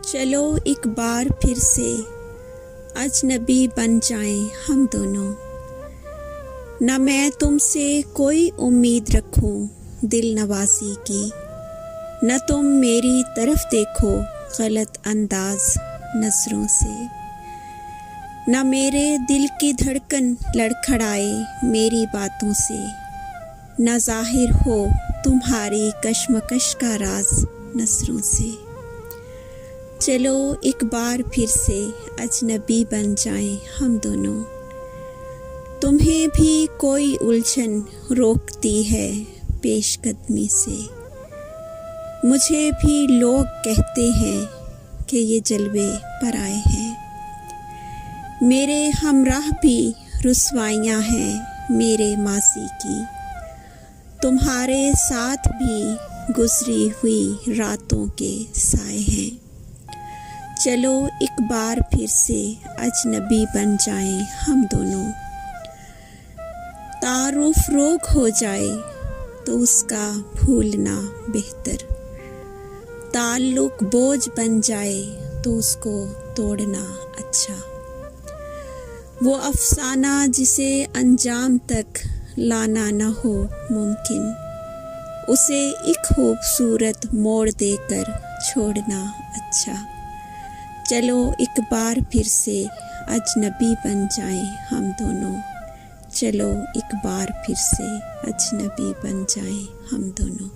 چلو ایک بار پھر سے اجنبی بن جائیں ہم دونوں، نہ میں تم سے کوئی امید رکھوں دل نوازی کی، نہ تم میری طرف دیکھو غلط انداز نظروں سے، نہ میرے دل کی دھڑکن لڑکھڑائے میری باتوں سے، نہ ظاہر ہو تمہاری کشمکش کا راز نظروں سے۔ چلو ایک بار پھر سے اجنبی بن جائیں ہم دونوں، تمہیں بھی کوئی الجھن روکتی ہے پیش قدمی سے، مجھے بھی لوگ کہتے ہیں کہ یہ جلوے پرائے ہیں، میرے ہمراہ بھی رسوائیاں ہیں میرے ماضی کی، تمہارے ساتھ بھی گزری ہوئی راتوں کے سائے ہیں۔ چلو ایک بار پھر سے اجنبی بن جائیں ہم دونوں، تعارف روک ہو جائے تو اس کا بھولنا بہتر، تعلق بوجھ بن جائے تو اس کو توڑنا اچھا، وہ افسانہ جسے انجام تک لانا نہ ہو ممکن، اسے ایک خوبصورت موڑ دے کر چھوڑنا اچھا۔ چلو ایک بار پھر سے اجنبی بن جائیں ہم دونوں، چلو ایک بار پھر سے اجنبی بن جائیں ہم دونوں۔